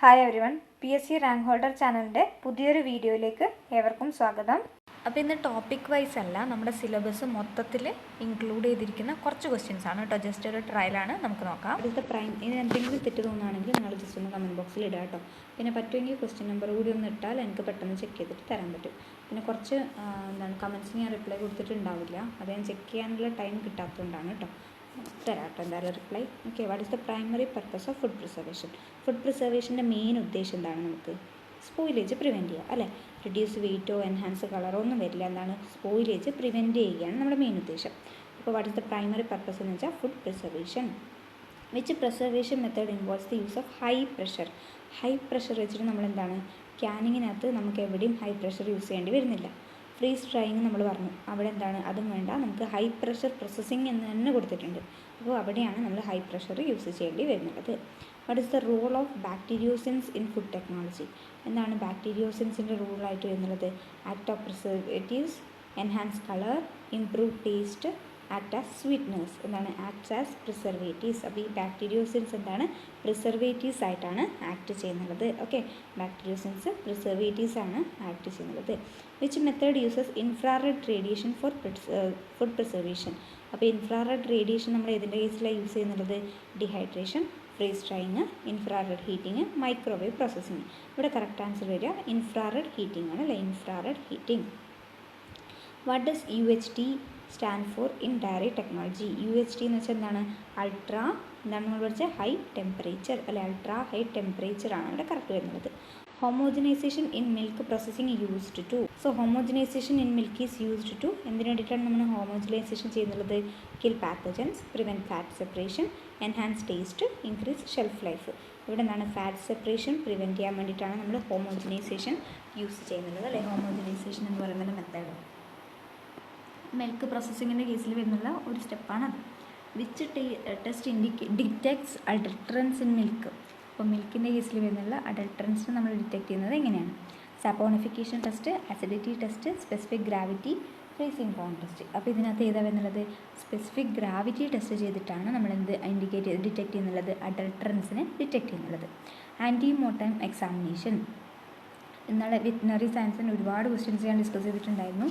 Hi everyone, PSC rank holder ചാനലിൻ്റെ പുതിയൊരു വീഡിയോയിലേക്ക് ഏവർക്കും സ്വാഗതം. അപ്പോൾ ഇന്ന് ടോപ്പിക് വൈസ് അല്ല, നമ്മുടെ സിലബസ് മൊത്തത്തിൽ ഇൻക്ലൂഡ് ചെയ്തിരിക്കുന്ന കുറച്ച് ക്വസ്റ്റ്യൻസ് ആണ് കേട്ടോ. ജസ്റ്റ് ഒരു ട്രയലാണ്, നമുക്ക് നോക്കാം. അടുത്ത പ്രൈം ഇനി എന്തെങ്കിലും തെറ്റ് തോന്നുകയാണെങ്കിൽ നിങ്ങൾ ജസ്റ്റ് ഒന്ന് കമൻറ്റ് ബോക്സിൽ ഇടുക കേട്ടോ. പിന്നെ പറ്റുമെങ്കിൽ ക്വസ്റ്റ്യൻ നമ്പർ കൂടി ഒന്ന് ഇട്ടാൽ എനിക്ക് പെട്ടെന്ന് ചെക്ക് ചെയ്തിട്ട് തരാൻ പറ്റും. പിന്നെ കുറച്ച് കമൻറ്റ്സിന് ഞാൻ റിപ്ലൈ കൊടുത്തിട്ടുണ്ടാവില്ല, അത് ഞാൻ ചെക്ക് ചെയ്യാനുള്ള ടൈം കിട്ടാത്തതുകൊണ്ടാണ് കേട്ടോ. തരാം കേട്ടോ എന്തായാലും reply. Okay, what is the primary purpose of food preservation? Food പ്രിസർവേഷൻ്റെ മെയിൻ ഉദ്ദേശം എന്താണ്? നമുക്ക് സ്പോയിലേജ് പ്രിവെൻറ്റ് ചെയ്യുക അല്ലേ. റിഡ്യൂസ് വെയിറ്റോ എൻഹാൻസ് കളറോ ഒന്നും വരില്ല. എന്താണ്? സ്പോയിലേജ് പ്രിവെൻറ്റ് ചെയ്യുകയാണ് നമ്മുടെ മെയിൻ ഉദ്ദേശം. അപ്പോൾ what is the primary purpose എന്ന് വെച്ചാൽ food preservation. Which preservation method involves the use of high pressure? High pressure വെച്ചിട്ട് നമ്മൾ എന്താണ്, ക്യാനിങ്ങിനകത്ത് നമുക്ക് എവിടെയും ഹൈ പ്രഷർ യൂസ് ചെയ്യേണ്ടി വരുന്നില്ല. ഫ്രീസ് ഡ്രൈയിങ് നമ്മൾ പറഞ്ഞു, അവിടെ എന്താണ്, അതും വേണ്ട, നമുക്ക് ഹൈ പ്രഷർ പ്രോസസ്സിങ് എന്ന് തന്നെ കൊടുത്തിട്ടുണ്ട്. അപ്പോൾ അവിടെയാണ് നമ്മൾ ഹൈ പ്രഷർ യൂസ് ചെയ്യേണ്ടി വരുന്നത്. What is the role of bacteriocins in food technology? എന്താണ് ബാക്ടീരിയോസിൻസിൻ്റെ റോളായിട്ട് വരുന്നത്? Act of preservatives, enhance colour, improve taste, act as sweeteners. എന്താണ്? Acts as preservatives. അപ്പോൾ ഈ ബാക്ടീരിയോസിൻസ് എന്താണ്, പ്രിസർവേറ്റീവ്സ് ആയിട്ടാണ് ആക്ട് ചെയ്യുന്നത്. ഓക്കെ, ബാക്ടീരിയോസിൻസ് പ്രിസർവേറ്റീവ്സ് ആണ് ആക്ട് ചെയ്യുന്നത്. Which method uses infrared radiation for food preservation? അപ്പോൾ ഇൻഫ്രാറെഡ് റേഡിയേഷൻ നമ്മൾ ഏതിൻ്റെ കേസിലാണ് യൂസ് ചെയ്യുന്നത്? Dehydration, freeze drying, infrared heating, microwave processing. ഇവിടെ കറക്റ്റ് ആൻസർ വരിക ഇൻഫ്രാറെഡ് ഹീറ്റിംഗ് ആണ് അല്ലേ, infrared heating. What does UHT stand for in dairy technology? UHT എന്ന് വെച്ചാൽ എന്താണ്? അൾട്രാ എന്താണ് നമ്മൾ പഠിച്ചത്? ഹൈ ടെമ്പറേച്ചർ അല്ലെ, അൾട്രാ ഹൈ ടെമ്പറേച്ചർ ആണ് ഇവിടെ കറക്റ്റ് വരുന്നത്. Homogenization in milk processing used to. So homogenization in milk is used to എന്തിനു വേണ്ടിയിട്ടാണ് നമ്മൾ ഹോമോജനൈസേഷൻ ചെയ്യുന്നത്? Kill pathogens, prevent fat separation, enhance taste, increase shelf life. ഇവിടെ എന്താണ്? ഫാറ്റ് സെപ്പറേഷൻ പ്രിവെൻറ്റ് ചെയ്യാൻ വേണ്ടിയിട്ടാണ് നമ്മൾ ഹോമോജനൈസേഷൻ യൂസ് ചെയ്യുന്നത് അല്ലേ. ഹോമോജനൈസേഷൻ എന്ന് പറയുന്ന മെത്തേഡ് മിൽക്ക് പ്രോസസ്സിങ്ങിൻ്റെ കേസിൽ വരുന്നുള്ള ഒരു സ്റ്റെപ്പാണത്. Which test detects adulterants in milk? അപ്പോൾ മിൽക്കിൻ്റെ കേസിൽ വരുന്നുള്ള അഡൾട്ടറൻസിന് നമ്മൾ ഡിറ്റക്ട് ചെയ്യുന്നത് എങ്ങനെയാണ്? Saponification test, acidity test, specific gravity, freezing point test. അപ്പോൾ ഇതിനകത്ത് ഏതാ വരുന്നുള്ളത്? സ്പെസിഫിക് ഗ്രാവിറ്റി ടെസ്റ്റ് ചെയ്തിട്ടാണ് നമ്മൾ എന്ത് ഡിറ്റക്ട് ചെയ്യുന്നുള്ളത്? അഡൾട്ടറൻസിനെ ഡിറ്റക്ട് ചെയ്യുന്നുള്ളത്. ആൻറ്റിമോർട്ടം എക്സാമിനേഷൻ. ഇന്നാളെ വെറ്റിനറി സയൻസിന് ഒരുപാട് ക്വസ്റ്റ്യൻസ് ഞാൻ ഡിസ്കസ് ചെയ്തിട്ടുണ്ടായിരുന്നു.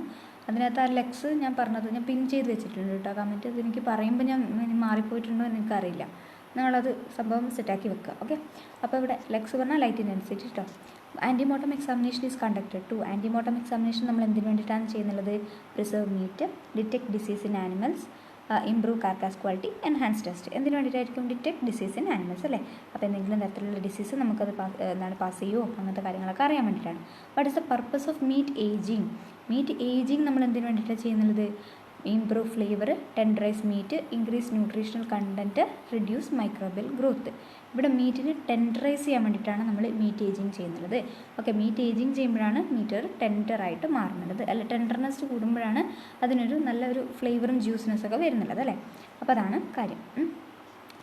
അതിനകത്ത് ആ ലെക്സ് ഞാൻ പറഞ്ഞത് ഞാൻ പിൻ ചെയ്ത് വെച്ചിട്ടുണ്ട് കേട്ടോ. കമൻറ്റ് അത് എനിക്ക് പറയുമ്പോൾ ഞാൻ മാറിപ്പോയിട്ടുണ്ടോ എന്ന് എനിക്കറിയില്ല. നിങ്ങളത് സംഭവം സെറ്റാക്കി വെക്കുക. ഓക്കെ, അപ്പോൾ ഇവിടെ ലെക്സ് പറഞ്ഞാൽ ലൈറ്റ് ഇൻറ്റൻസിറ്റി കേട്ടോ. Antemortem examination is conducted to. Antemortem examination നമ്മൾ എന്തിനു വേണ്ടിയിട്ടാണ് ചെയ്യുന്നത്? Preserve meat, detect disease in animals, improve carcass quality, enhance taste. എന്തിനു വേണ്ടിയിട്ടായിരിക്കും? ഡിറ്റക്ട് ഡിസീസ് ഇൻ ആനിമൽസ് അല്ലേ. അപ്പോൾ എന്തെങ്കിലും തരത്തിലുള്ള ഡിസീസ് നമുക്കത് പാസ് ചെയ്യുമോ അങ്ങനത്തെ കാര്യങ്ങളൊക്കെ അറിയാൻ വേണ്ടിയിട്ടാണ്. What is the purpose of meat ageing? Meat ageing നമ്മൾ എന്തിനു വേണ്ടിയിട്ടാണ് ചെയ്യുന്നത്? Improve flavour, tenderise meat, increase nutritional content, reduce microbial growth. ഇവിടെ മീറ്റിന് ടെൻഡറൈസ് ചെയ്യാൻ വേണ്ടിയിട്ടാണ് നമ്മൾ മീറ്റ് ഏജിങ് ചെയ്യുന്നത്. ഓക്കെ, മീറ്റ് ഏജിങ് ചെയ്യുമ്പോഴാണ് മീറ്റ് ടെൻഡറായിട്ട് മാറുന്നത് അല്ല, ടെൻഡർനെസ് കൂടുമ്പോഴാണ് അതിനൊരു നല്ലൊരു ഫ്ലേവറും ജ്യൂസിനെസ്സൊക്കെ വരുന്നുള്ളത് അല്ലേ. അപ്പോൾ അതാണ് കാര്യം.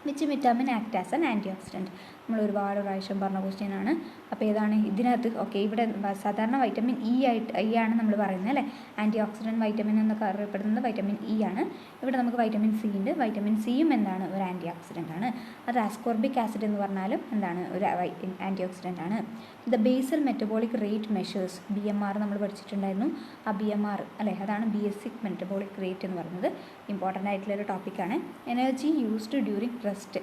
Which vitamin act as an antioxidant? നമ്മൾ ഒരുപാട് പ്രാവശ്യം പറഞ്ഞ ക്വസ്റ്റ്യൻ ആണ്. അപ്പോൾ ഏതാണ് ഇതിനകത്ത്? ഓക്കെ, ഇവിടെ സാധാരണ വൈറ്റമിൻ ഇ ആണ് നമ്മൾ പറയുന്നത് അല്ലേ. ആൻറ്റി ഓക്സിഡൻറ്റ് വൈറ്റമിൻ എന്നൊക്കെ അറിയപ്പെടുന്നത് വൈറ്റമിൻ ഇ ആണ്. ഇവിടെ നമുക്ക് വൈറ്റമിൻ സി ഉണ്ട്. വൈറ്റമിൻ സിയും എന്താണ്? ഒരു ആൻറ്റി ഓക്സിഡൻ്റ് ആണ്. അത് ആസ്കോർബിക് ആസിഡ് എന്ന് പറഞ്ഞാലും എന്താണ്? ഒരു ആൻറ്റി ഓക്സിഡൻ്റ് ആണ്. The basal metabolic rate measures. BMR നമ്മൾ പഠിച്ചിട്ടുണ്ടായിരുന്നു. ആ BMR അല്ലേ, അതാണ് ബേസിക് മെറ്റബോളിക് റേറ്റ് എന്ന് പറയുന്നത്. ഇമ്പോർട്ടൻ്റ് ആയിട്ടുള്ളൊരു ടോപ്പിക്കാണ്. Energy used during rest,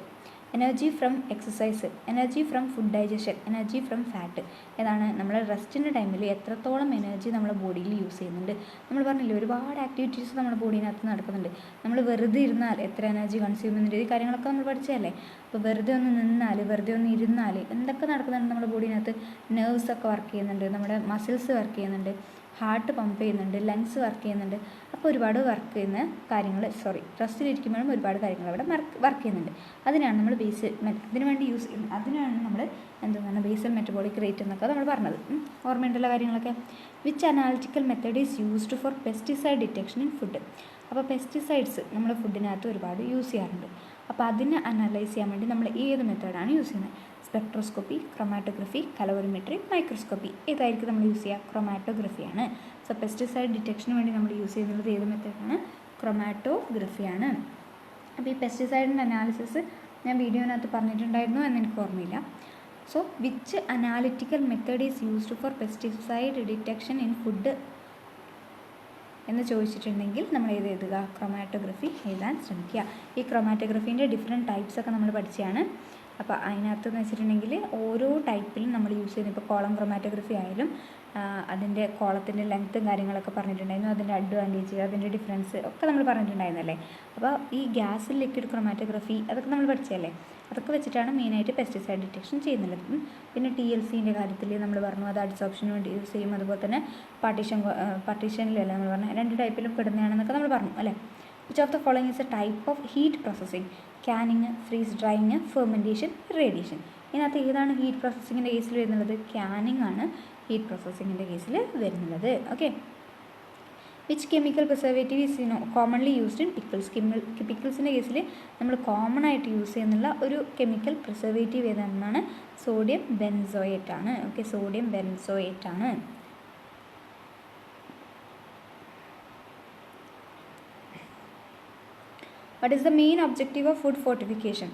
energy from exercise, energy from food digestion, energy from fat. ഏതാണ്? നമ്മൾ റെസ്റ്റിൻ്റെ ടൈമിൽ എത്രത്തോളം എനർജി നമ്മുടെ ബോഡിയിൽ യൂസ് ചെയ്യുന്നുണ്ട്? നമ്മൾ പറഞ്ഞില്ലേ ഒരുപാട് ആക്ടിവിറ്റീസ് നമ്മുടെ ബോഡീനകത്ത് നടക്കുന്നുണ്ട്. നമ്മൾ വെറുതെ ഇരുന്നാൽ എത്ര എനർജി കൺസ്യൂം ചെയ്യുന്നുണ്ട്, ഈ കാര്യങ്ങളൊക്കെ നമ്മൾ പഠിച്ചതല്ലേ. അപ്പോൾ വെറുതെ ഒന്ന് നിന്നാൽ, വെറുതെ ഒന്ന് ഇരുന്നാൽ എന്തൊക്കെ നടക്കുന്നുണ്ട് നമ്മുടെ ബോഡീനകത്ത്? നെർവ്സൊക്കെ വർക്ക് ചെയ്യുന്നുണ്ട്, നമ്മുടെ മസിൽസ് വർക്ക് ചെയ്യുന്നുണ്ട്, ഹാർട്ട് പമ്പ് ചെയ്യുന്നുണ്ട്, ലങ്സ് വർക്ക് ചെയ്യുന്നുണ്ട്. അപ്പോൾ ഒരുപാട് വർക്ക് ചെയ്യുന്ന കാര്യങ്ങൾ റെസ്റ്റിലിരിക്കുമ്പോഴും ഒരുപാട് കാര്യങ്ങൾ അവിടെ വർക്ക് ചെയ്യുന്നുണ്ട്. അതിനാണ് നമ്മൾ അതിനു വേണ്ടി യൂസ് ചെയ്യുന്നത്. അതിനാണ് നമ്മൾ എന്താണ് ബേസൽ മെറ്റബോളിക് റേറ്റ് എന്നൊക്കെ നമ്മൾ പറഞ്ഞത്. ഓർമ്മയുണ്ടുള്ള കാര്യങ്ങളൊക്കെ. Which analytical method is used for pesticide detection in food? അപ്പോൾ പെസ്റ്റിസൈഡ്സ് നമ്മൾ ഫുഡിനകത്ത് ഒരുപാട് യൂസ് ചെയ്യാറുണ്ട്. അപ്പോൾ അതിനെ അനലൈസ് ചെയ്യാൻ വേണ്ടി നമ്മൾ ഏത് മെത്തേഡാണ് യൂസ് ചെയ്യുന്നത്? Spectroscopy, chromatography, calorimetry, microscopy. ഏതായിരിക്കും നമ്മൾ യൂസ് ചെയ്യുക? ക്രൊമാറ്റോഗ്രഫിയാണ്. സോ പെസ്റ്റിസൈഡ് ഡിറ്റക്ഷന് വേണ്ടി നമ്മൾ യൂസ് ചെയ്യുന്നത് ഏത് മെത്തേഡാണ്? ക്രൊമാറ്റോഗ്രഫിയാണ്. അപ്പോൾ ഈ പെസ്റ്റിസൈഡിൻ്റെ അനാലിസിസ് ഞാൻ വീഡിയോനകത്ത് പറഞ്ഞിട്ടുണ്ടായിരുന്നു എന്ന് എനിക്ക് ഓർമ്മയില്ല. So which analytical method is used for pesticide detection in food എന്ന് ചോദിച്ചിട്ടുണ്ടെങ്കിൽ നമ്മൾ ഏത് എഴുതുക? ക്രൊമാറ്റോഗ്രഫി എഴുതാൻ ശ്രമിക്കുക. ഈ ക്രൊമാറ്റോഗ്രഫീൻ്റെ ഡിഫറെൻറ്റ് ടൈപ്സ് ഒക്കെ നമ്മൾ പഠിച്ചതാണ്. അപ്പോൾ അതിനകത്തെന്ന് വെച്ചിട്ടുണ്ടെങ്കിൽ ഓരോ ടൈപ്പിലും നമ്മൾ യൂസ് ചെയ്യുന്നത്, ഇപ്പോൾ കോളം ക്രൊമാറ്റോഗ്രഫി ആയാലും അതിൻ്റെ കോളത്തിൻ്റെ ലെങ്ത്തും കാര്യങ്ങളൊക്കെ പറഞ്ഞിട്ടുണ്ടായിരുന്നു, അതിൻ്റെ അഡ്വാൻറ്റേജ്, അതിൻ്റെ ഡിഫറൻസ് ഒക്കെ നമ്മൾ പറഞ്ഞിട്ടുണ്ടായിരുന്നല്ലേ. അപ്പോൾ ഈ ഗ്യാസ് ലിക്വിഡ് ക്രൊമാറ്റോഗ്രഫി അതൊക്കെ നമ്മൾ പഠിച്ചതല്ലേ. അതൊക്കെ വെച്ചിട്ടാണ് മെയിനായിട്ട് പെസ്റ്റിസൈഡ് ഡിറ്റക്ഷൻ ചെയ്യുന്നത്. പിന്നെ TLCൻ്റെ കാര്യത്തിൽ നമ്മൾ പറഞ്ഞു, അത് അഡ്സോപ്ഷന് വേണ്ടി യൂസ് ചെയ്യും. അതുപോലെ തന്നെ പാർട്ടീഷനിലല്ല നമ്മൾ പറഞ്ഞു, 2 ടൈപ്പിലും പെടുന്നതാണെന്നൊക്കെ നമ്മൾ പറഞ്ഞു അല്ലേ. Which of the following is a type of heat processing? Canning, freeze drying, fermentation, radiation. ഇതിനകത്ത് ഏതാണ് ഹീറ്റ് പ്രോസസ്സിങ്ങിൻ്റെ കേസിൽ വരുന്നത്? ക്യാനിങ് ആണ് ഹീറ്റ് പ്രോസസ്സിങ്ങിൻ്റെ കേസിൽ വരുന്നത്. Okay. Which chemical preservative is commonly used in pickles? പിക്കിൾസിൻ്റെ കേസിൽ നമ്മൾ കോമൺ ആയിട്ട് യൂസ് ചെയ്യുന്നുള്ള ഒരു കെമിക്കൽ പ്രിസർവേറ്റീവ് ഏതാണെന്നാണ്? സോഡിയം ബെൻസോയേറ്റ് ആണ്. ഓക്കെ, സോഡിയം ബെൻസോയേറ്റ് ആണ്. What is the main objective of food fortification?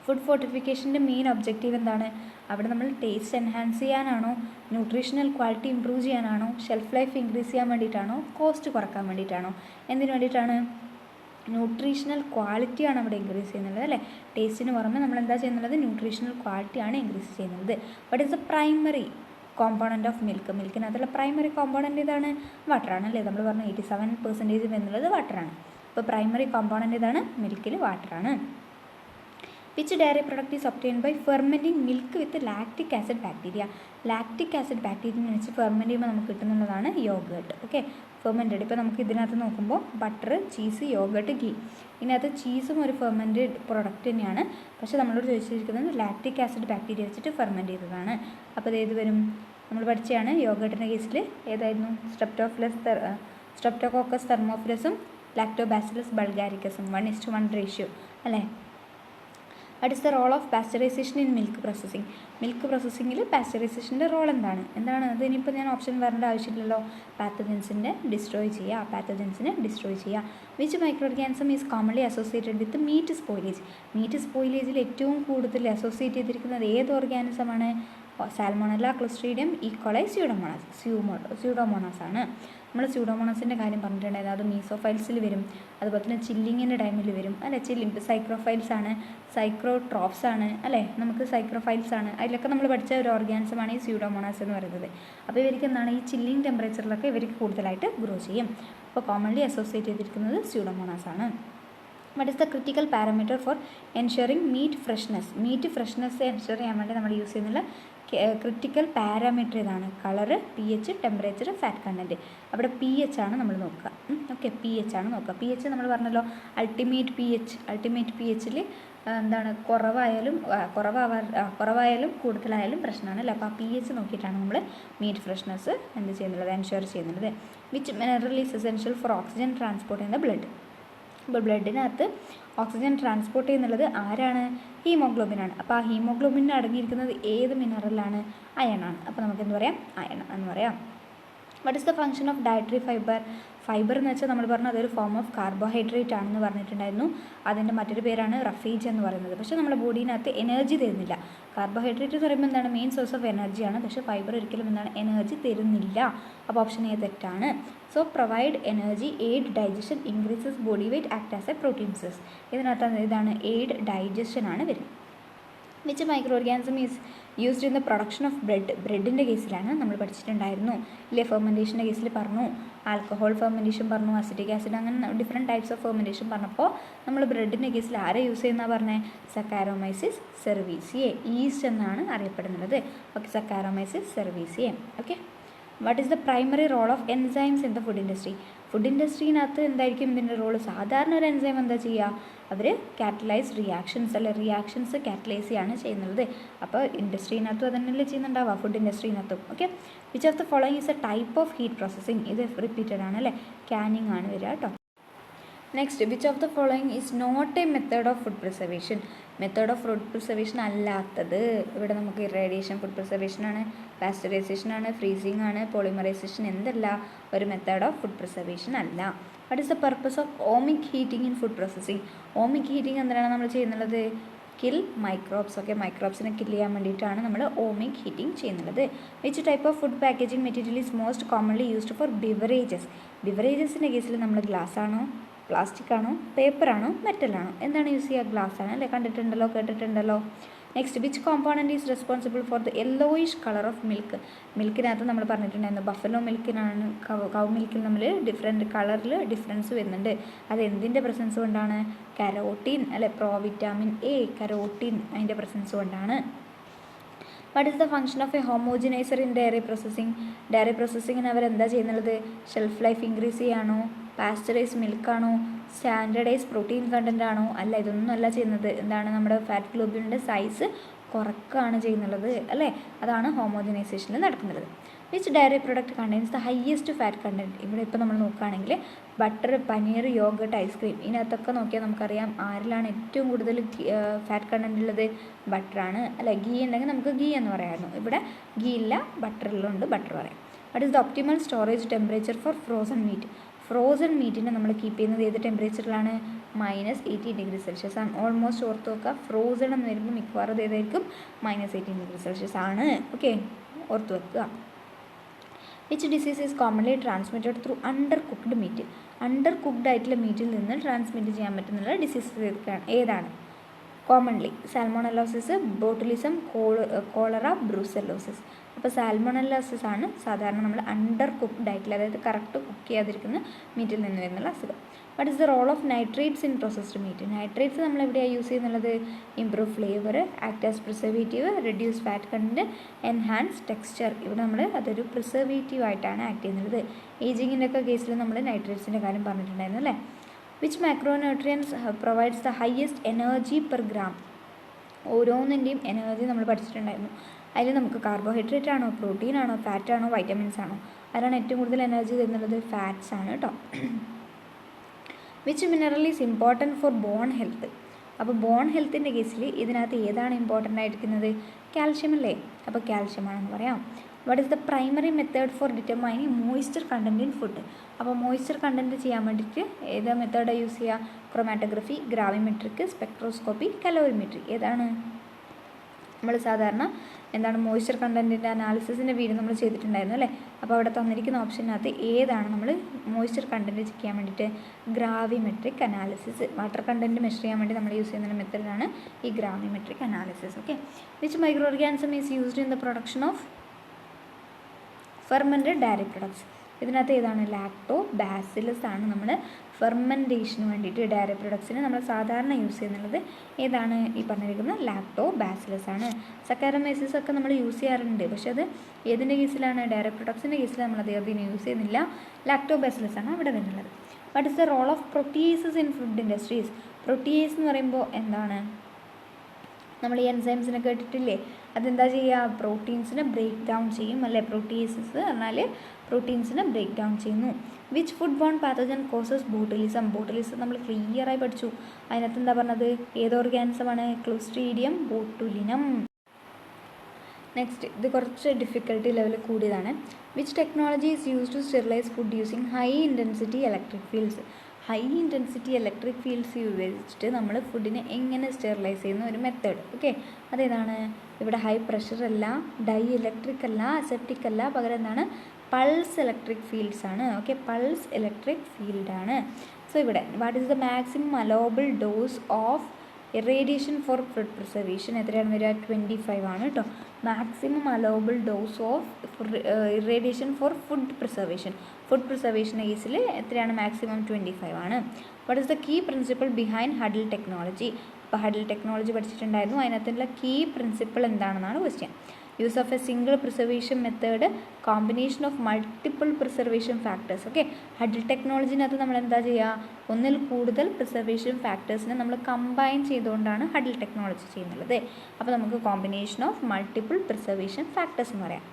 Food ഫോർട്ടിഫിക്കേഷൻ്റെ മെയിൻ ഒബ്ജക്റ്റീവ് എന്താണ്? അവിടെ നമ്മൾ ടേസ്റ്റ് എൻഹാൻസ് ചെയ്യാനാണോ, ന്യൂട്രീഷണൽ ക്വാളിറ്റി ഇമ്പ്രൂവ് ചെയ്യാനാണോ, ഷെൽഫ് ലൈഫ് ഇൻക്രീസ് ചെയ്യാൻ വേണ്ടിയിട്ടാണോ, കോസ്റ്റ് കുറക്കാൻ വേണ്ടിയിട്ടാണോ? എന്തിനു വേണ്ടിയിട്ടാണ്? ന്യൂട്രീഷണൽ ക്വാളിറ്റിയാണ് അവിടെ ഇൻക്രീസ് ചെയ്യുന്നത് അല്ലേ. ടേസ്റ്റിന് പുറമെ നമ്മൾ എന്താ ചെയ്യുന്നത്? ന്യൂട്രീഷണൽ ക്വാളിറ്റിയാണ് ഇൻക്രീസ് ചെയ്യുന്നത്. What is the primary component of milk? മിൽക്കിനകത്തുള്ള പ്രൈമറി കോമ്പോണൻറ്റ് ഇതാണ്, വാട്ടറാണ് അല്ലേ. നമ്മൾ പറഞ്ഞു 87% എന്നുള്ളത് വാട്ടറാണ്. അപ്പോൾ പ്രൈമറി കോമ്പോണൻറ്റ് ഇതാണ്, മിൽക്കിൽ വാട്ടറാണ്. Which dairy product is obtained by fermenting milk with lactic acid bacteria? Lactic acid bacteria വെച്ച് ഫെർമെൻറ്റ് ചെയ്യുമ്പോൾ നമുക്ക് കിട്ടുന്നതാണ് യോഗേർട്ട്. Okay, fermented. ഇപ്പോൾ നമുക്ക് ഇതിനകത്ത് നോക്കുമ്പോൾ ബട്ടർ, ചീസ്, യോഗേർട്ട്, ഗീ. ഇതിനകത്ത് ചീസും ഒരു ഫെർമെൻറ്റഡ് പ്രൊഡക്റ്റ് തന്നെയാണ്. പക്ഷേ നമ്മളോട് ചോദിച്ചിരിക്കുന്നത് ലാക്റ്റിക് ആസിഡ് ബാക്ടീരിയ വെച്ചിട്ട് ഫെർമെൻറ്റ് ചെയ്തതാണ്. അപ്പോൾ ഇത് ഏത് വരും? നമ്മൾ പഠിച്ചതാണ് യോഗേർട്ടിൻ്റെ കേസിൽ ഏതായിരുന്നു? സ്ട്രെപ്റ്റോകോക്കസ് തെർമോഫിലസും ലാക്ടോബാസിലസ് ബൾഗാരിക്കസും 1:1 റേഷ്യോ അല്ലേ. What is the role of pasteurisation in milk processing? Milk പ്രോസസ്സിങ്ങിൽ പാസ്ചറൈസേഷൻ്റെ റോൾ എന്താണ്? അത് ഇനിയിപ്പോൾ ഞാൻ ഓപ്ഷൻ വരേണ്ട ആവശ്യമില്ലല്ലോ. പാത്തജൻസിനെ ഡിസ്ട്രോയ് ചെയ്യുക. Which micro organism is commonly associated with meat spoilage? Meat സ്പോയിലേജിൽ ഏറ്റവും കൂടുതൽ അസോസിയേറ്റ് ചെയ്തിരിക്കുന്നത് ഏത് ഓർഗാനിസമാണ്? സാൽമോണല്ല, ക്ലോസ്ട്രീഡിയം, ഈക്കോളൈ, സ്യൂഡോമോണാസ് ആണ്. നമ്മൾ സ്യൂഡോമോണാസിൻ്റെ കാര്യം പറഞ്ഞിട്ടുണ്ടായിരുന്നു. അത് മീസോഫൈൽസിൽ വരും. അതുപോലെ തന്നെ ചില്ലിങ്ങിൻ്റെ ടൈമിൽ വരും അല്ലേ. സൈക്രോഫൈൽസ് ആണ്, സൈക്രോട്രോപ്സ് ആണ് അല്ലേ. നമുക്ക് സൈക്രോഫൈൽസ് ആണ്. അതിലൊക്കെ നമ്മൾ പഠിച്ച ഒരു ഓർഗാനിസമാണ് ഈ സ്യൂഡോമോണാസ് എന്ന് പറയുന്നത്. അപ്പോൾ ഇവർക്ക് എന്താണ്? ഈ ചില്ലിങ് ടെമ്പറേച്ചറിലൊക്കെ ഇവർക്ക് കൂടുതലായിട്ട് ഗ്രോ ചെയ്യും. അപ്പോൾ കോമൺലി അസോസിയേറ്റ് ചെയ്തിരിക്കുന്നത് സ്യൂഡോമോണാസ് ആണ്. What is the critical parameter for ensuring meat freshness? Meat freshness ensure ചെയ്യാൻ വേണ്ടി നമ്മൾ യൂസ് ചെയ്യുന്നുള്ള ക്രിറ്റിക്കൽ പാരാമീറ്റർ ഇതാണ്. Colour, pH, temperature, fat content. അവിടെ pH ആണ് നമ്മൾ നോക്കുക. ഓക്കെ, pH ആണ് നോക്കുക. pH നമ്മൾ പറഞ്ഞല്ലോ അൾട്ടിമേറ്റ് pHൽ എന്താണ്? കുറവായാലും കൂടുതലായാലും പ്രശ്നമാണ് അല്ലേ. അപ്പോൾ ആ pH നോക്കിയിട്ടാണ് നമ്മൾ മീറ്റ് ഫ്രഷ്നെസ് എന്ത് ചെയ്യുന്നുള്ളത്? എൻഷുർ ചെയ്യുന്നത്. Which mineral is essential for oxygen transport in the blood? ഇപ്പോൾ ബ്ലഡിനകത്ത് ഓക്സിജൻ ട്രാൻസ്പോർട്ട് ചെയ്യുന്നുള്ളത് ആരാണ്? ഹീമോഗ്ലോബിനാണ്. അപ്പോൾ ആ ഹീമോഗ്ലോബിനിൽ അടങ്ങിയിരിക്കുന്നത് ഏത് മിനറലാണ്? അയണാണ്. അപ്പോൾ നമുക്ക് എന്ത് പറയാം? അയൺ എന്ന് പറയാം. What is the function of dietary fibre? Fibre എന്ന് വെച്ചാൽ നമ്മൾ പറഞ്ഞു അതൊരു ഫോം ഓഫ് കാർബോഹൈഡ്രേറ്റ് ആണെന്ന് പറഞ്ഞിട്ടുണ്ടായിരുന്നു. അതിൻ്റെ മറ്റൊരു പേരാണ് റഫേജ് എന്ന് പറയുന്നത്. പക്ഷേ നമ്മുടെ ബോഡീനകത്ത് എനർജി തരുന്നില്ല. കാർബോഹൈഡ്രേറ്റ് എന്ന് പറയുമ്പോൾ എന്താണ്? മെയിൻ സോഴ്സ് ഓഫ് എനർജിയാണ്. പക്ഷേ ഫൈബർ ഒരിക്കലും എന്താണ്? എനർജി തരുന്നില്ല. അപ്പോൾ ഓപ്ഷൻ എ തെറ്റാണ്. So provide energy, aid digestion, increases body weight, act as a protein source. ഇതിനകത്ത് ഇതാണ് എയ്ഡ് ഡൈജഷൻ ആണ് വരുന്നത്. Which micro organism is used in the production of ബ്രെഡിൻ്റെ കേസിലാണ് നമ്മൾ പഠിച്ചിട്ടുണ്ടായിരുന്നു ഇല്ലേ. ഫെർമെൻറ്റേഷൻ്റെ കേസിൽ പറഞ്ഞു, ആൽക്കഹോൾ ഫെർമെൻറ്റേഷൻ പറഞ്ഞു, അസിറ്റിക് ആസിഡ്, അങ്ങനെ ഡിഫറെൻറ്റ് ടൈപ്സ് ഓഫ് ഫെർമെൻറ്റേഷൻ പറഞ്ഞപ്പോൾ നമ്മൾ ബ്രെഡിൻ്റെ കേസിൽ ആരെ യൂസ് ചെയ്യുന്നതാണ് പറഞ്ഞത്? സക്കാരോമൈസിസ് സെർവീസിയെ, ഈസ്റ്റ് എന്നാണ് അറിയപ്പെടുന്നത്. Okay, saccharomyces cerevisiae. Okay. What is the primary role of enzymes in the food industry? Food ഇൻഡസ്ട്രിനകത്ത് എന്തായിരിക്കും ഇതിൻ്റെ റോള്? സാധാരണ ഒരു എൻസൈം എന്താ ചെയ്യുക? അവർ കാറ്റലൈസ് റിയാക്ഷൻസ് കാറ്റലൈസ് ചെയ്യാണ് ചെയ്യുന്നത്. അപ്പോൾ ഇൻഡസ്ട്രിനകത്തും അതന്നെയല്ലേ ചെയ്യുന്നുണ്ടാവുക, ഫുഡ് ഇൻഡസ്ട്രിനകത്തും. Okay. Which of the following is a type of heat processing? ഇത് റിപ്പീറ്റഡ് ആണ് അല്ലേ. ക്യാനിങ് ആണ് വരിക കേട്ടോ. Next, which of the following is not a method of food preservation? Method of food preservation അല്ലാത്തത് ഇവിടെ നമുക്ക് ഇറേഡിയേഷൻ ഫുഡ് പ്രിസർവേഷൻ ആണ്, പാസ്ചറൈസേഷൻ ആണ്, ഫ്രീസിങ് ആണ്, പോളിമറൈസേഷൻ എന്തല്ല ഒരു മെത്തേഡ് ഓഫ് ഫുഡ് പ്രിസർവേഷൻ അല്ല. What is the purpose of ohmic heating in food processing? Ohmic heating എന്തിനാണ് നമ്മൾ ചെയ്യുന്നത്? Kill microbes. ഓക്കെ, മൈക്രോബ്സിനെ കില്ല് ചെയ്യാൻ വേണ്ടിയിട്ടാണ് നമ്മൾ ഓമിക് ഹീറ്റിംഗ് ചെയ്യുന്നത്. Which type of food packaging material is most commonly used for beverages? ബിവറേജസിൻ്റെ കേസിൽ നമ്മൾ ഗ്ലാസ് ആണോ, പ്ലാസ്റ്റിക് ആണോ, പേപ്പർ ആണോ, മെറ്റൽ ആണോ? എന്താണ് യൂസ് ചെയ്യുക? ഗ്ലാസ് ആണ് അല്ലേ? കണ്ടിട്ടുണ്ടല്ലോ, കേട്ടിട്ടുണ്ടല്ലോ. Next, which component is responsible for the yellowish colour of milk? മിൽക്കിനകത്ത് നമ്മൾ പറഞ്ഞിട്ടുണ്ടായിരുന്നു ബഫലോ മിൽക്കിനാണ്, കൗ മിൽക്കിൽ നമ്മൾ ഡിഫറെൻറ്റ് കളറിൽ ഡിഫറൻസ് വരുന്നുണ്ട്. അത് എന്തിൻ്റെ പ്രസൻസ് കൊണ്ടാണ്? കരോട്ടീൻ അല്ലെ, പ്രോവിറ്റാമിൻ എ, കരോട്ടീൻ അതിൻ്റെ പ്രസൻസ് കൊണ്ടാണ്. What is the function of a homogeniser in dairy processing? Dairy പ്രോസസ്സിങ്ങിന് അവരെന്താ ചെയ്യുന്നത്? ഷെൽഫ് ലൈഫ് ഇൻക്രീസ് ചെയ്യാണോ, പാസ്ചറൈസ് മിൽക്കാണോ, സ്റ്റാൻഡേർഡൈസ് പ്രോട്ടീൻ കണ്ടൻ്റ് ആണോ? അല്ല, ഇതൊന്നും അല്ല ചെയ്യുന്നത്. എന്താണ്? നമ്മുടെ ഫാറ്റ് ഗ്ലോബ്യൂളിൻ്റെ സൈസ് കുറക്കുകയാണ് ചെയ്യുന്നുള്ളത് അല്ലേ? അതാണ് ഹോമോജനൈസേഷനിൽ നടക്കുന്നത്. Which dairy product contains the highest fat content? ഇവിടെ ഇപ്പോൾ നമ്മൾ നോക്കുകയാണെങ്കിൽ ബട്ടർ, പനീർ, യോഗട്ട്, ഐസ്ക്രീം, ഇതിനകത്തൊക്കെ നോക്കിയാൽ നമുക്കറിയാം ആരിലാണ് ഏറ്റവും കൂടുതൽ ഫാറ്റ് കണ്ടൻറ്റ് ഉള്ളത്? ബട്ടറാണ് അല്ലേ? ഗീ ഉണ്ടെങ്കിൽ നമുക്ക് ഗീ എന്ന് പറയാമായിരുന്നു. ഇവിടെ ഗീ ഇല്ല, ബട്ടറിലുണ്ട്, ബട്ടർ പറയാം. What is the optimal storage temperature for frozen meat? Frozen മീറ്റിനെ നമ്മൾ കീപ്പ് ചെയ്യുന്നത് ഏത് ടെമ്പറേച്ചറിലാണ്? -18°C ആണ്. ഓൾമോസ്റ്റ് ഓർത്ത് വെക്കുക, ഫ്രോസൺ എന്ന് വരുമ്പോൾ മിക്കവാറും ഏതായിരിക്കും? -18°C ആണ്. ഓക്കെ, ഓർത്ത് വെക്കുക. Which disease is commonly transmitted through undercooked meat? Undercooked ആയിട്ടുള്ള മീറ്റിൽ നിന്ന് ട്രാൻസ്മിറ്റ് ചെയ്യാൻ പറ്റുന്ന ഡിസീസസ് ഏതാണ്? Commonly salmonellosis, botulism, cholera, brucellosis. അപ്പോൾ സാൽമോണലോസിസ് ആണ് സാധാരണ നമ്മൾ അണ്ടർ കുക്ക്ഡ് ആയിട്ടുള്ള, അതായത് കറക്റ്റ് കുക്ക് ചെയ്യാതിരിക്കുന്ന മീറ്റിൽ നിന്ന് വരുന്നുള്ള അസുഖം. What is the role of nitrates in processed meat? Nitrates നമ്മൾ എവിടെയാണ് യൂസ് ചെയ്യുന്നുള്ളത്? Improve flavour, act as preservative, reduce fat content, enhance texture. ഇവിടെ നമ്മൾ അതൊരു പ്രിസർവേറ്റീവ് ആയിട്ടാണ് ആക്ട് ചെയ്യുന്നത്. ഏജിങ്ങിൻ്റെ ഒക്കെ കേസിൽ നമ്മൾ നൈട്രേറ്റ്സിൻ്റെ കാര്യം പറഞ്ഞിട്ടുണ്ടായിരുന്നു അല്ലേ? Which macronutrients provides the highest energy per gram? ഓരോന്നിൻ്റെയും എനർജി നമ്മൾ പഠിച്ചിട്ടുണ്ടായിരുന്നു. അതിൽ നമുക്ക് കാർബോഹൈഡ്രേറ്റ് ആണോ, പ്രോട്ടീൻ ആണോ, ഫാറ്റ് ആണോ, വൈറ്റമിൻസ് ആണോ? അതിലാണ് ഏറ്റവും കൂടുതൽ എനർജി തരുന്നത്? ഫാറ്റ്സ് ആണ് കേട്ടോ. Which mineral is important for bone health? അപ്പോൾ ബോൺ ഹെൽത്തിൻ്റെ കേസിൽ ഇതിനകത്ത് ഏതാണ് ഇമ്പോർട്ടൻ്റ് ആയിരിക്കുന്നത്? കാൽഷ്യം അല്ലേ? അപ്പോൾ കാൽഷ്യം ആണെന്ന് പറയാം. What is the primary method for determining moisture content in food? അപ്പോൾ മോയ്സ്ചർ കണ്ടൻറ്റ് ചെയ്യാൻ വേണ്ടിയിട്ട് ഏത് മെത്തേഡാണ് യൂസ് ചെയ്യുക? Chromatography, gravimetric, spectroscopy, calorimetry. ഏതാണ്? നമ്മൾ സാധാരണ എന്താണ് മോയ്സ്ചർ കണ്ടൻറ്റിൻ്റെ അനാലിസിസിൻ്റെ വീഡിയോ നമ്മൾ ചെയ്തിട്ടുണ്ടായിരുന്നു അല്ലേ? അപ്പോൾ അവിടെ തന്നിരിക്കുന്ന ഓപ്ഷനകത്ത് ഏതാണ് നമ്മൾ മോയ്സ്ചർ കണ്ടൻറ്റ് ചെക്ക് ചെയ്യാൻ വേണ്ടിയിട്ട്? Gravimetric analysis. Water content measure ചെയ്യാൻ വേണ്ടി നമ്മൾ യൂസ് ചെയ്യുന്ന മെത്തേഡാണ് ഈ gravimetric analysis. Okay, which micro organism is used in the production of fermented diary products? ഇതിനകത്ത് ഏതാണ്? ലാക്ടോ ബാസിലസ് ആണ് നമ്മൾ ഫെർമെൻറ്റേഷന് വേണ്ടിയിട്ട് ഡയറി പ്രൊഡക്ട്സിന് നമ്മൾ സാധാരണ യൂസ് ചെയ്യുന്നുള്ളത്. ഏതാണ്? ഈ പറഞ്ഞിരിക്കുന്ന ലാക്ടോ ബാസിലസ് ആണ്. സക്കാരമൈസിസ് ഒക്കെ നമ്മൾ യൂസ് ചെയ്യാറുണ്ട്, പക്ഷെ അത് ഏതിൻ്റെ കേസിലാണ്? ഡയറി പ്രൊഡക്ട്സിൻ്റെ കേസിൽ നമ്മൾ അദ്ദേഹത്തിന് യൂസ് ചെയ്യുന്നില്ല. ലാക്ടോ ബാസിലസ് ആണ് അവിടെ വരുന്നത്. What is the role of proteases in food industries? Protease എന്ന് പറയുമ്പോൾ എന്താണ്? നമ്മൾ ഈ എൻസൈംസിനെ കേട്ടിട്ടില്ലേ? അതെന്താ ചെയ്യുക? പ്രോട്ടീൻസിനെ ബ്രേക്ക് ഡൗൺ ചെയ്യും അല്ലേ? പ്രോട്ടിയേസസ് പറഞ്ഞാൽ പ്രോട്ടീൻസിനെ ബ്രേക്ക് ഡൗൺ ചെയ്യുന്നു. Which foodborne pathogen causes botulism? Botulism നമ്മൾ ക്ലിയറായി പഠിച്ചു. അതിനകത്ത് എന്താ പറഞ്ഞത്? ഏത് ഓർഗാനിസമാണ്? Clostridium botulinum. നെക്സ്റ്റ്, ഇത് കുറച്ച് ഡിഫിക്കൽട്ടി ലെവൽ കൂടിയതാണ്. Which technology is use to sterilise food using high intensity electric fields? High intensity electric fields ഉപയോഗിച്ചിട്ട് നമ്മൾ ഫുഡിനെ എങ്ങനെ സ്റ്റെറിലൈസ് ചെയ്യുന്ന ഒരു മെത്തേഡ്. ഓക്കെ, അതേതാണ്? ഇവിടെ ഹൈ പ്രഷർ അല്ല, ഡൈ ഇലക്ട്രിക് അല്ല, അസെപ്റ്റിക് അല്ല, പകരം എന്താണ്? പൾസ് ഇലക്ട്രിക് ഫീൽഡ്സ് ആണ്. ഓക്കെ, പൾസ് ഇലക്ട്രിക് ഫീൽഡാണ്. സോ ഇവിടെ what is the maximum allowable dose of irradiation for food preservation? എത്രയാണ് വരിക? 25 ആണ് കേട്ടോ. Maximum allowable dose of irradiation for food preservation. Food പ്രിസർവേഷൻ്റെ കേസിൽ എത്രയാണ്? മാക്സിമം 25 ആണ്. What is the key principle behind hurdle technology? അപ്പോൾ ഹഡിൽ ടെക്നോളജി പഠിച്ചിട്ടുണ്ടായിരുന്നു. അതിനകത്തുള്ള കീ പ്രിൻസിപ്പിൾ എന്താണെന്നാണ് question. Use of a single preservation method, combination of multiple preservation factors. Okay, hurdle ടെക്നോളജിനകത്ത് നമ്മൾ എന്താ ചെയ്യുക? ഒന്നിൽ കൂടുതൽ പ്രിസർവേഷൻ ഫാക്ടേഴ്സിനെ നമ്മൾ കമ്പൈൻ ചെയ്തുകൊണ്ടാണ് ഹഡിൽ ടെക്നോളജി ചെയ്യുന്നത്. അപ്പോൾ നമുക്ക് combination of multiple preservation factors എന്ന് പറയാം.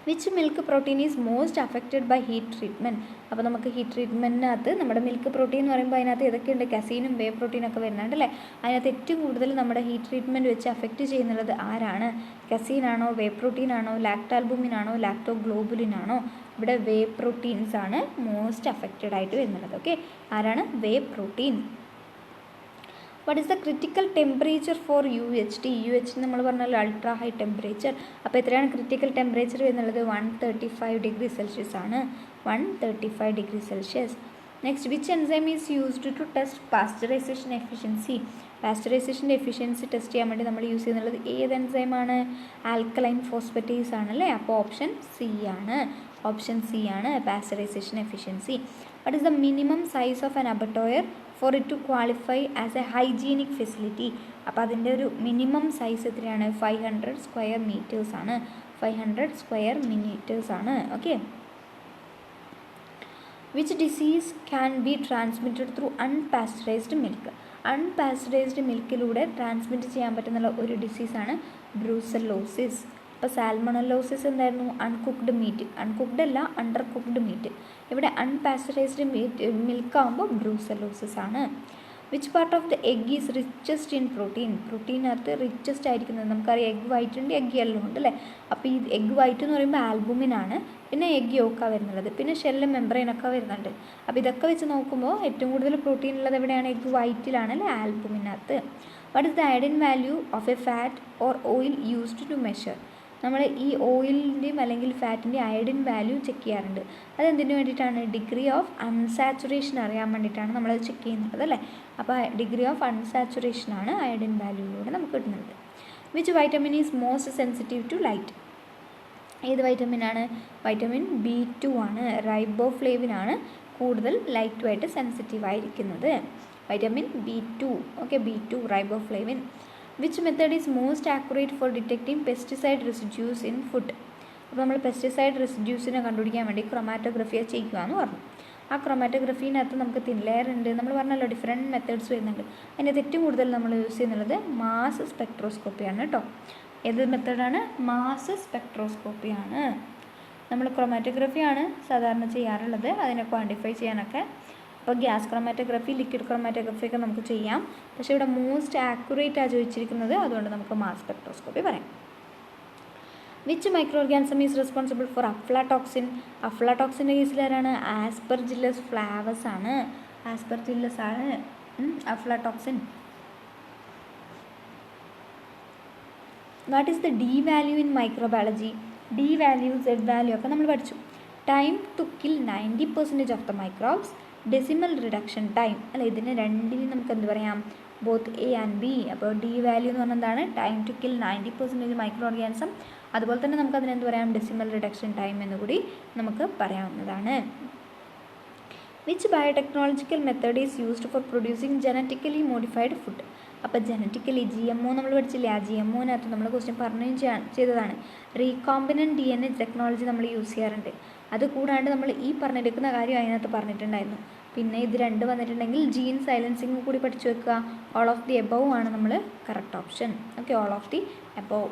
Which milk protein is most affected by heat treatment? അപ്പോൾ നമുക്ക് ഹീറ്റ് ട്രീറ്റ്മെൻറ്റിനകത്ത് നമ്മുടെ മിൽക്ക് പ്രോട്ടീൻ എന്ന് പറയുമ്പോൾ അതിനകത്ത് ഏതൊക്കെയുണ്ട്? കസീനും വേ പ്രോട്ടീനൊക്കെ വരുന്നുണ്ട് അല്ലേ? അതിനകത്ത് ഏറ്റവും കൂടുതൽ നമ്മുടെ ഹീറ്റ് ട്രീറ്റ്മെൻറ്റ് വെച്ച് അഫക്റ്റ് ചെയ്യുന്നത് ആരാണ്? കസീനാണോ, വേ പ്രോട്ടീൻ ആണോ, ലാക്ടാൽബുമിൻ ആണോ, ലാക്ടോ ഗ്ലോബുലിൻ ആണോ? ഇവിടെ വേ പ്രോട്ടീൻസ് ആണ് മോസ്റ്റ് അഫക്റ്റഡ് ആയിട്ട് വരുന്നത്. ഓക്കെ, ആരാണ്? വേ protein. What is the critical temperature four UHT? UHT നമ്മൾ പറഞ്ഞാൽ അൾട്രാ ഹൈ ടെമ്പറേച്ചർ. അപ്പോൾ എത്രയാണ് ക്രിറ്റിക്കൽ ടെമ്പറേച്ചർ എന്നുള്ളത്? 135 ഡിഗ്രി സെൽഷ്യസ് ആണ്. 135 degree celsius. Next, which enzyme is used to test pasteurisation efficiency? പാസ്ചറൈസേഷൻ്റെ എഫിഷ്യൻസി ടെസ്റ്റ് ചെയ്യാൻ വേണ്ടി നമ്മൾ യൂസ് ചെയ്യുന്നത് ഏത് എൻസൈമാണ്? ആൽക്കലൈൻ ഫോസ്ഫറ്റേസ് ആണല്ലേ. അപ്പോൾ ഓപ്ഷൻ സി ആണ്. ഓപ്ഷൻ സി ആണ് pasteurisation efficiency. What is the minimum size of an abattoir for it to qualify as a hygienic facility? അപ്പോൾ അതിൻ്റെ ഒരു മിനിമം സൈസ് എത്രയാണ്? 500 സ്ക്വയർ മീറ്റേഴ്സ് ആണ്. 500 സ്ക്വയർ മിനിറ്റേഴ്സ് ആണ്. Okay. Which disease can be transmitted through unpasteurised milk? Unpasteurised മിൽക്കിലൂടെ transmit ചെയ്യാൻ പറ്റുന്ന ഒരു ഡിസീസാണ് ബ്രൂസല്ലോസിസ്. അപ്പോൾ സാൽമണലോസിസ് എന്തായിരുന്നു? Uncooked meat. അൺകുക്ക്ഡ് അല്ല, അണ്ടർ കുക്ക്ഡ് മീറ്റ്. ഇവിടെ അൺപാസ്ചറൈസ്ഡ് മിൽക്കാകുമ്പോൾ ബ്രൂസല്ലോസിസ് ആണ്. Which part of the egg is richest in protein? പ്രോട്ടീനകത്ത് റിച്ചസ്റ്റ് ആയിരിക്കുന്നത് നമുക്കറിയാം. എഗ് വൈറ്റ് ഉണ്ട്, എഗ് യെല്ലോ ഉണ്ട് അല്ലേ. അപ്പോൾ ഈ എഗ് വൈറ്റ് എന്ന് പറയുമ്പോൾ ആൽബുമിനാണ്. പിന്നെ എഗ് യോക്കാണ് വരുന്നത്. പിന്നെ ഷെല്ല് മെംബ്രെയിനൊക്കെ വരുന്നുണ്ട്. അപ്പോൾ ഇതൊക്കെ വെച്ച് നോക്കുമ്പോൾ ഏറ്റവും കൂടുതൽ പ്രോട്ടീൻ ഉള്ളത് എവിടെയാണ്? എഗ് വൈറ്റിലാണ് അല്ലേ, ആൽബുമിനകത്ത്. What is the iodine value of a fat or oil used to measure? നമ്മൾ ഈ ഓയിലിൻ്റെയും അല്ലെങ്കിൽ ഫാറ്റിൻ്റെയും അയഡിൻ വാല്യൂ ചെക്ക് ചെയ്യാറുണ്ട്. അതെന്തിനു വേണ്ടിയിട്ടാണ്? ഡിഗ്രി ഓഫ് അൺസാച്ചുറേഷൻ അറിയാൻ വേണ്ടിയിട്ടാണ് നമ്മളത് ചെക്ക് ചെയ്യുന്നത് അല്ലേ. അപ്പോൾ ഡിഗ്രി ഓഫ് അൺസാച്ചുറേഷനാണ് അയഡിൻ വാല്യൂയിലൂടെ നമുക്ക് കിട്ടുന്നത്. Which vitamin is most sensitive to light? ഏത് വൈറ്റമിനാണ്? വൈറ്റമിൻ B2 ആണ്. റൈബോഫ്ലേവിനാണ് കൂടുതൽ ലൈറ്റുമായിട്ട് സെൻസിറ്റീവ് ആയിരിക്കുന്നത്. Vitamin B2. Okay, B2 riboflavin. Which method is most accurate for detecting pesticide residues in food? അപ്പോൾ നമ്മൾ പെസ്റ്റിസൈഡ് റെസിഡ്യൂസിനെ കണ്ടുപിടിക്കാൻ വേണ്ടി ക്രൊമാറ്റോഗ്രഫിയെ ചെയ്യുകയെന്ന് പറഞ്ഞു. ആ ക്രൊമാറ്റോഗ്രഫീനകത്ത് നമുക്ക് തിൻ ലെയർ ഉണ്ട്. നമ്മൾ പറഞ്ഞല്ലോ ഡിഫറെൻറ്റ് മെത്തേഡ്സ് വരുന്നുണ്ട്. അതിൻ്റെ ഏറ്റവും കൂടുതൽ നമ്മൾ യൂസ് ചെയ്യുന്നത് മാസ് സ്പെക്ട്രോസ്കോപ്പിയാണ് കേട്ടോ. ഏത് മെത്തേഡാണ്? മാസ് സ്പെക്ട്രോസ്കോപ്പിയാണ്. നമ്മൾ ക്രൊമാറ്റോഗ്രഫിയാണ് സാധാരണ ചെയ്യാറുള്ളത് അതിനെ ക്വാണ്ടിഫൈ ചെയ്യാനൊക്കെ. അപ്പോൾ ഗ്യാസ് ക്രൊമാറ്റോഗ്രഫി, ലിക്വിഡ് ക്രൊമാറ്റോഗ്രഫി ഒക്കെ നമുക്ക് ചെയ്യാം. പക്ഷേ ഇവിടെ മോസ്റ്റ് ആക്യുറേറ്റ് ആണ് ചോദിച്ചിരിക്കുന്നത്, അതുകൊണ്ട് നമുക്ക് മാസ് സ്പെക്ട്രോസ്കോപ്പി പറയാം. Which micro organism is responsible for aflatoxin? അഫ്ലാടോക്സിൻ്റെ കേസിൽ ആരാണ്? ആസ്പെർജില്ലസ് ഫ്ലാവസ് ആണ്. ആസ്പെർജില്ലസ് ആണ് aflatoxin. What is the D value in microbiology? D value, Z value ഒക്കെ നമ്മൾ പഠിച്ചു. Time to kill 90% of the microbes, decimal reduction time അല്ല. ഇതിന് രണ്ടിനും നമുക്ക് എന്ത് പറയാം? Both A and B. അപ്പോൾ ഡി വാല്യൂ എന്ന് പറഞ്ഞാൽ എന്താണ്? Time to kill 90% micro organism. അതുപോലെ തന്നെ നമുക്ക് അതിനെന്ത് പറയാം? ഡെസിമൽ റിഡക്ഷൻ ടൈം എന്നുകൂടി നമുക്ക് പറയാവുന്നതാണ്. Which biotechnological method is used for producing genetically modified food? അപ്പോൾ ജനറ്റിക്കലി GMO നമ്മൾ പഠിച്ചില്ലേ, ആ GMOനകത്ത് നമ്മൾ ക്വസ്റ്റ്യൻ പറഞ്ഞു ചെയ്തതാണ്. റീകോമ്പിനൻറ്റ് DNA ടെക്നോളജി നമ്മൾ യൂസ് ചെയ്യാറുണ്ട്. അതുകൂടാണ്ട് നമ്മൾ ഈ പറഞ്ഞെടുക്കുന്ന കാര്യം അതിനകത്ത് പറഞ്ഞിട്ടുണ്ടായിരുന്നു. പിന്നെ ഇത് രണ്ട് വന്നിട്ടുണ്ടെങ്കിൽ ജീൻ സൈലൻസിങ് കൂടി പഠിച്ചു വെക്കുക. ഓൾ ഓഫ് ദി എബവ് ആണ് നമ്മൾ correct option. Okay, all of the above.